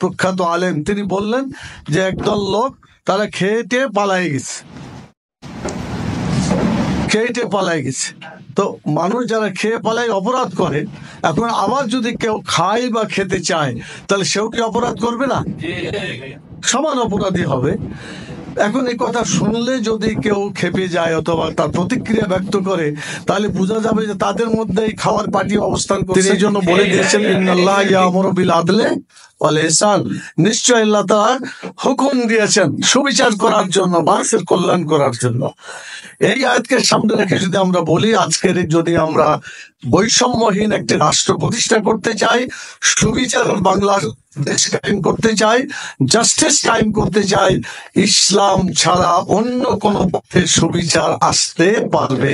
প্রখ্যাত আলেম তিনি বললেন যে একদল লোক তারা খেয়ে পালাই গেছে। তো মানুষ যারা খেয়ে পালাই অপরাধ করে, এখন আবার যদি কেউ খায় বা খেতে চায় তাহলে সেও কি অপরাধ করবে না? সমান অপরাধী হবে। এখন এই কথা শুনলে যদি কেউ খেপে যায় অথবা তার প্রতিক্রিয়া ব্যক্ত করে, তাহলে বোঝা যাবে যে তাদের মধ্যে খাওয়ার পার্টি অবস্থান করছে। তিনি এই জন্য বলে দিয়েছেন, ইন্নাল্লাহ ইয়ামুরু বিল আদলি ওয়াল ইহসান, নিশ্চয় আল্লাহ তাআলা হুকুম দিয়েছেন সুবিচার করার জন্য, মানুষের কল্যাণ করার জন্য। এই আয়াতকে সামনে রেখে যদি আমরা বলি, আজকের যদি আমরা বৈষম্যহীন একটি রাষ্ট্র প্রতিষ্ঠা করতে চাই, সুবিচার বাংলাদেশ কায়েম করতে চাই, জাস্টিস কায়েম করতে চাই, ইসলাম ছাড়া অন্য কোন পথে সুবিচার আসতে পারবে।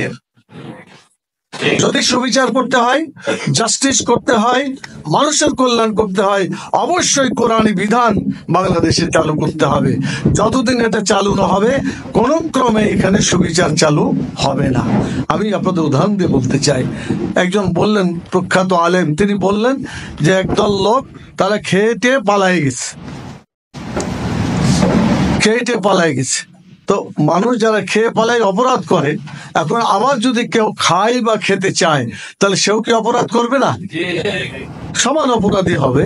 যদি সুবিচার করতে হয়, জাস্টিস করতে হয়, মানুষের কল্যাণ করতে হয়, অবশ্যই কোরআনী বিধান বাংলাদেশে চালু করতে হবে। যতদিন এটা চালু না হবে, কোন ক্রমে এখানে সুবিচার চালু হবে না। আমি আপনাদের উদাহরণ দিয়ে বলতে চাই, একজন বললেন, প্রখ্যাত আলেম তিনি বললেন যে একদল লোক তারা খেয়ে পালাই গেছে। তো মানুষ যারা খেয়ে পালাই অপরাধ করে, এখন আবার যদি কেউ খায় বা খেতে চায় তাহলে সেও কি অপরাধ করবে না? সমান অপরাধী হবে।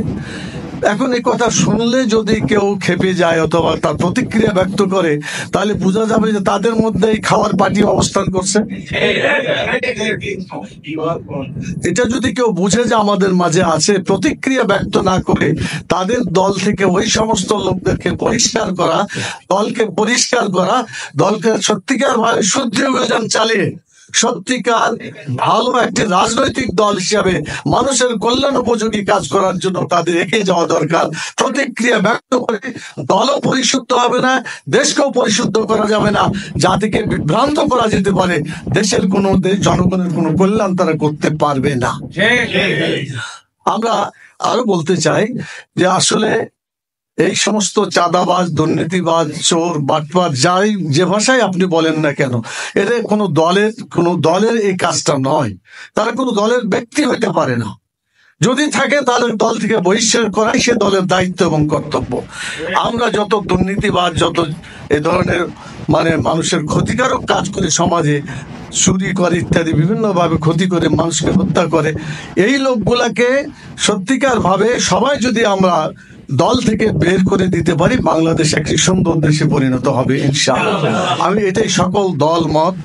এখন এই কথা শুনলে যদি কেউ খেপে যায় অথবা তার প্রতিক্রিয়া ব্যক্ত করে, তাহলে বোঝা যাবে যে তাদের মধ্যে খাওয়ার পার্টি অবস্থান করছে। এটা যদি কেউ বুঝে যে আমাদের মাঝে আছে, প্রতিক্রিয়া ব্যক্ত না করে তাদের দল থেকে ওই সমস্ত লোকদেরকে পরিষ্কার করা, দলকে সত্যিকার ভাবে শুদ্ধি অভিযান চালিয়ে সত্যিকার ভালো একটি রাজনৈতিক দল হিসাবে মানুষের কল্যাণ উপযোগী কাজ করার জন্য তাদের এগিয়ে যাওয়া দরকার। প্রতিক্রিয়া ব্যক্ত করে দলও পরিশুদ্ধ হবে না, দেশকেও পরিশুদ্ধ করা যাবে না, জাতিকে বিভ্রান্ত করা যেতে পারে, দেশের কোনো জনগণের কোনো কল্যাণ তারা করতে পারবে না। আমরা আরো বলতে চাই যে আসলে এই সমস্ত চাঁদাবাজ, দুর্নীতিবাজ, চোর, বাটপার, যাই যে ভাষায় আপনি বলেন না কেন, এদের কোনো দলের এই কাজটা নয়। তারা কোনো দলের ব্যক্তি হতে পারে না। যদি থাকে তাহলে দল থেকে বহিষ্কার করাই সে দলের দায়িত্ব এবং কর্তব্য। আমরা যত দুর্নীতিবাজ, যত এ ধরনের মানুষের ক্ষতিকারক কাজ করে, সমাজে চুরি করে ইত্যাদি বিভিন্ন ভাবে ক্ষতি করে মানুষকে হত্যা করে, এই লোকগুলাকে সত্যিকার ভাবে সবাই যদি আমরা দল থেকে বের করে দিতে পারি, বাংলাদেশ একটি সুন্দর দেশে পরিণত হবে ইনশাআল্লাহ। আমি এটাই সকল দল, মত,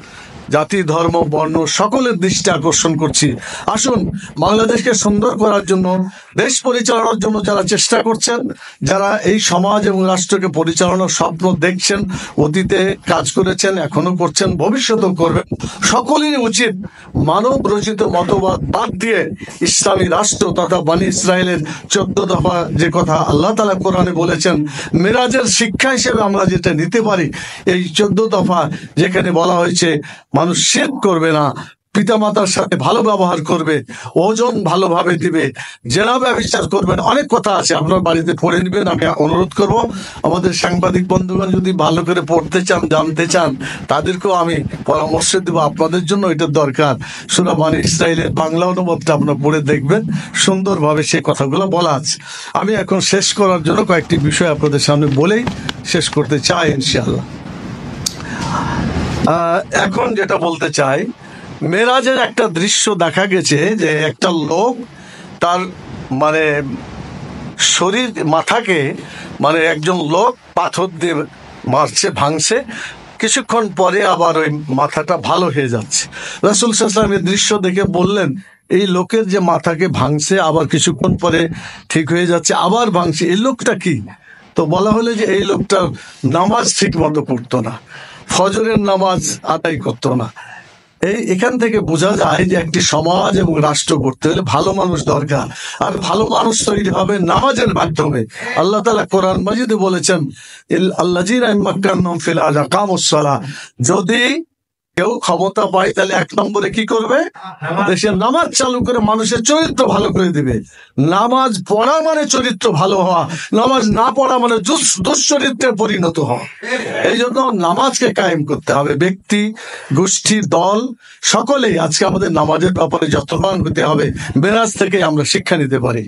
জাতি, ধর্ম, বর্ণ সকলের দৃষ্টি আকর্ষণ করছি। আসুন বাংলাদেশকে সুন্দর করার জন্য, দেশ পরিচালনার জন্য যারা চেষ্টা করছেন, যারা এই সমাজ এবং রাষ্ট্রকে পরিচালনার স্বপ্ন দেখছেন, অতীতে কাজ করেছেন, এখনো করছেন, ভবিষ্যতেও করবেন, সকলেরই উচিত মানব রচিত মতবাদ বাদ দিয়ে ইসলামী রাষ্ট্র তথা বনী ইসরায়েলের 14 দফা যে কথা আল্লাহ তাআলা কোরআনে বলেছেন, মেরাজের শিক্ষা হিসেবে আমরা যেটা নিতে পারি, এই 14 দফা যেখানে বলা হয়েছে মানুষ শিরক করবে না, পিতামাতার সাথে ভালো ব্যবহার করবে, ওজন ভালোভাবে দিবে, জেনা ব্যভিচার করবেন, অনেক কথা আছে, আপনার বাড়িতে পড়ে নেবেন। আমি অনুরোধ করব আমাদের সাংবাদিক বন্ধুগণ যদি ভালো করে পড়তে চান, জানতে চান, তাদেরকেও আমি পরামর্শ দেব, আপনাদের জন্য এটা দরকার। সূরা বনী ইসরাইলের বাংলা অনুবাদটা আপনারা পড়ে দেখবেন, সুন্দরভাবে সেই কথাগুলো বলা আছে। আমি এখন শেষ করার জন্য কয়েকটি বিষয় আপনাদের সামনে বলেই শেষ করতে চাই ইনশাআল্লাহ। এখন যেটা বলতে চাই, মেরাজের একটা দৃশ্য দেখা গেছে যে একটা লোক তার শরীর, মাথাকে একজন লোক পাথর দিয়ে মারছে, ভাঙছে, কিছুক্ষণ পরে আবার ওই মাথাটা ভালো হয়ে যাচ্ছে। রাসূল সাল্লাল্লাহু আলাইহি ওয়াসাল্লাম এই দৃশ্য দেখে বললেন, এই লোকের যে মাথাকে ভাঙছে আবার কিছুক্ষণ পরে ঠিক হয়ে যাচ্ছে, আবার ভাঙছে, এই লোকটা কি? তো বলা হলো যে এই লোকটা নামাজ ঠিক মতো পড়তো না, ফজরের নামাজ আদায় করতো না। এখান থেকে বোঝা যায় যে একটি সমাজ এবং রাষ্ট্র করতে হলে ভালো মানুষ দরকার, আর ভালো মানুষ তৈরি হবে নামাজের মাধ্যমে। আল্লাহ তাআলা কোরআন মাজিদে বলেছেন, আল্লাযীনা মাক্কানাহুম ফিল আরদি আকামুস সালাহ, যদি কেউ ক্ষমতা পায় তাহলে 1 নম্বরে কি করবে? দেশে নামাজ চালু করে মানুষের চরিত্র ভালো করে দিবে। নামাজ পড়া মানে চরিত্র ভালো হওয়া, নামাজ না পড়া মানে দুশ্চরিত্রে পরিণত হওয়া। এই জন্য নামাজকে কায়েম করতে হবে। ব্যক্তি, গোষ্ঠী, দল সকলেই আজকে আমাদের নামাজের ব্যাপারে যত্নবান হতে হবে। মেরাজ থেকে আমরা শিক্ষা নিতে পারি।